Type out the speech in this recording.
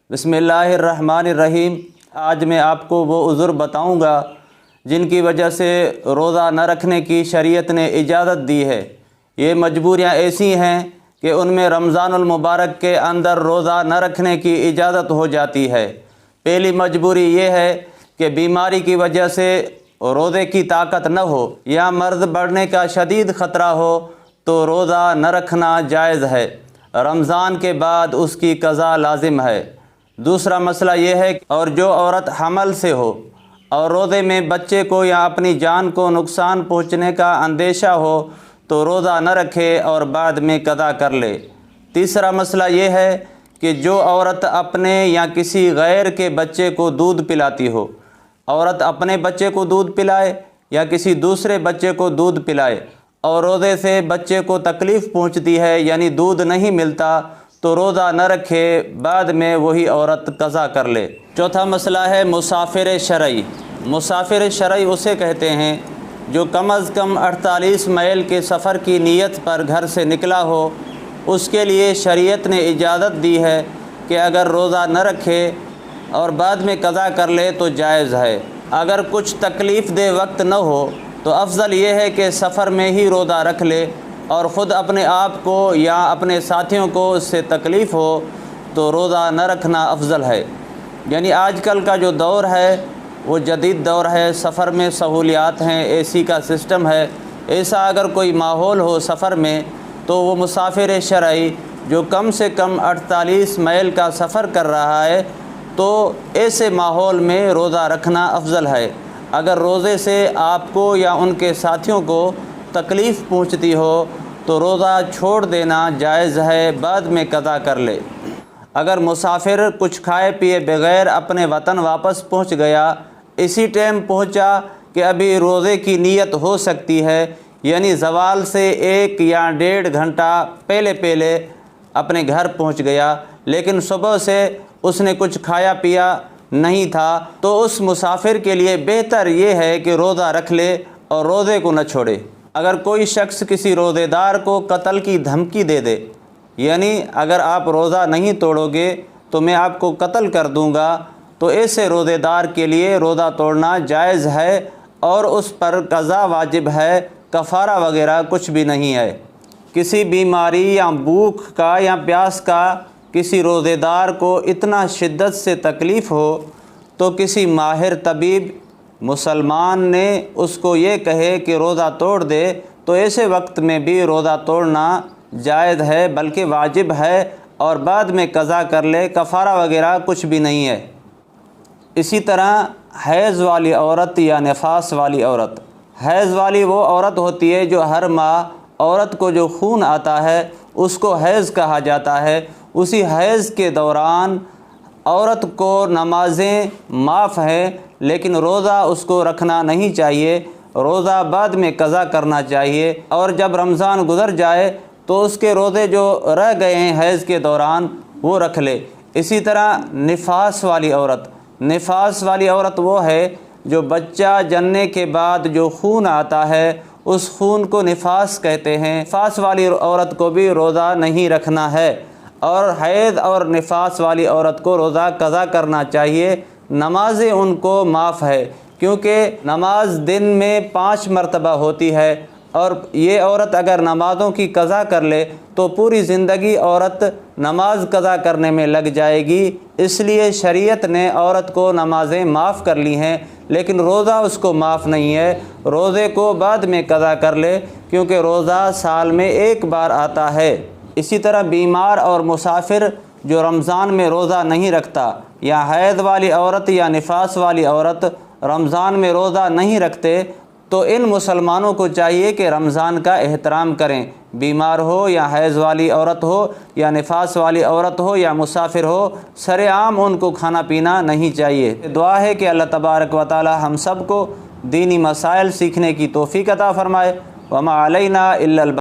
بسم اللہ الرحمن الرحیم۔ آج میں آپ کو وہ عذر بتاؤں گا جن کی وجہ سے روزہ نہ رکھنے کی شریعت نے اجازت دی ہے۔ یہ مجبوریاں ایسی ہیں کہ ان میں رمضان المبارک کے اندر روزہ نہ رکھنے کی اجازت ہو جاتی ہے۔ پہلی مجبوری یہ ہے کہ بیماری کی وجہ سے روزے کی طاقت نہ ہو یا مرض بڑھنے کا شدید خطرہ ہو تو روزہ نہ رکھنا جائز ہے، رمضان کے بعد اس کی قضا لازم ہے۔ دوسرا مسئلہ یہ ہے اور جو عورت حمل سے ہو اور روزے میں بچے کو یا اپنی جان کو نقصان پہنچنے کا اندیشہ ہو تو روزہ نہ رکھے اور بعد میں قضا کر لے۔ تیسرا مسئلہ یہ ہے کہ جو عورت اپنے یا کسی غیر کے بچے کو دودھ پلاتی ہو، عورت اپنے بچے کو دودھ پلائے یا کسی دوسرے بچے کو دودھ پلائے اور روزے سے بچے کو تکلیف پہنچتی ہے یعنی دودھ نہیں ملتا تو روزہ نہ رکھے، بعد میں وہی عورت قضا کر لے۔ چوتھا مسئلہ ہے مسافر شرعی۔ مسافر شرعی اسے کہتے ہیں جو کم از کم 48 میل کے سفر کی نیت پر گھر سے نکلا ہو۔ اس کے لیے شریعت نے اجازت دی ہے کہ اگر روزہ نہ رکھے اور بعد میں قضا کر لے تو جائز ہے۔ اگر کچھ تکلیف دہ وقت نہ ہو تو افضل یہ ہے کہ سفر میں ہی روزہ رکھ لے، اور خود اپنے آپ کو یا اپنے ساتھیوں کو اس سے تکلیف ہو تو روزہ نہ رکھنا افضل ہے۔ یعنی آج کل کا جو دور ہے وہ جدید دور ہے، سفر میں سہولیات ہیں، اے سی کا سسٹم ہے۔ ایسا اگر کوئی ماحول ہو سفر میں تو وہ مسافر شرعی جو کم سے کم 48 میل کا سفر کر رہا ہے تو ایسے ماحول میں روزہ رکھنا افضل ہے۔ اگر روزے سے آپ کو یا ان کے ساتھیوں کو تکلیف پہنچتی ہو تو روزہ چھوڑ دینا جائز ہے، بعد میں قضا کر لے۔ اگر مسافر کچھ کھائے پیے بغیر اپنے وطن واپس پہنچ گیا، اسی ٹائم پہنچا کہ ابھی روزے کی نیت ہو سکتی ہے، یعنی زوال سے 1 یا 1.5 گھنٹہ پہلے اپنے گھر پہنچ گیا، لیکن صبح سے اس نے کچھ کھایا پیا نہیں تھا، تو اس مسافر کے لیے بہتر یہ ہے کہ روزہ رکھ لے اور روزے کو نہ چھوڑے۔ اگر کوئی شخص کسی روزے دار کو قتل کی دھمکی دے دے، یعنی اگر آپ روزہ نہیں توڑو گے تو میں آپ کو قتل کر دوں گا، تو ایسے روزے دار کے لیے روزہ توڑنا جائز ہے اور اس پر قضا واجب ہے، کفارہ وغیرہ کچھ بھی نہیں ہے۔ کسی بیماری یا بھوک کا یا پیاس کا کسی روزے دار کو اتنا شدت سے تکلیف ہو تو کسی ماہر طبیب مسلمان نے اس کو یہ کہے کہ روزہ توڑ دے تو ایسے وقت میں بھی روزہ توڑنا جائز ہے بلکہ واجب ہے، اور بعد میں قضا کر لے، کفارہ وغیرہ کچھ بھی نہیں ہے۔ اسی طرح حیض والی عورت یا نفاس والی عورت۔ حیض والی وہ عورت ہوتی ہے جو ہر ماہ عورت کو جو خون آتا ہے اس کو حیض کہا جاتا ہے۔ اسی حیض کے دوران عورت کو نمازیں معاف ہیں لیکن روزہ اس کو رکھنا نہیں چاہیے، روزہ بعد میں قضا کرنا چاہیے، اور جب رمضان گزر جائے تو اس کے روزے جو رہ گئے ہیں حیض کے دوران وہ رکھ لے۔ اسی طرح نفاس والی عورت۔ نفاس والی عورت وہ ہے جو بچہ جننے کے بعد جو خون آتا ہے اس خون کو نفاس کہتے ہیں۔ نفاس والی عورت کو بھی روزہ نہیں رکھنا ہے، اور حیض اور نفاس والی عورت کو روزہ قضا کرنا چاہیے۔ نمازیں ان کو معاف ہے کیونکہ نماز دن میں 5 مرتبہ ہوتی ہے، اور یہ عورت اگر نمازوں کی قضا کر لے تو پوری زندگی عورت نماز قضا کرنے میں لگ جائے گی۔ اس لیے شریعت نے عورت کو نمازیں معاف کر لی ہیں لیکن روزہ اس کو معاف نہیں ہے، روزے کو بعد میں قضا کر لے کیونکہ روزہ سال میں 1 بار آتا ہے۔ اسی طرح بیمار اور مسافر جو رمضان میں روزہ نہیں رکھتا، یا حیض والی عورت یا نفاس والی عورت رمضان میں روزہ نہیں رکھتے، تو ان مسلمانوں کو چاہیے کہ رمضان کا احترام کریں۔ بیمار ہو یا حیض والی عورت ہو یا نفاس والی عورت ہو یا مسافر ہو، سر عام ان کو کھانا پینا نہیں چاہیے۔ دعا ہے کہ اللہ تبارک و تعالی ہم سب کو دینی مسائل سیکھنے کی توفیق عطا فرمائے۔ وما علینا الا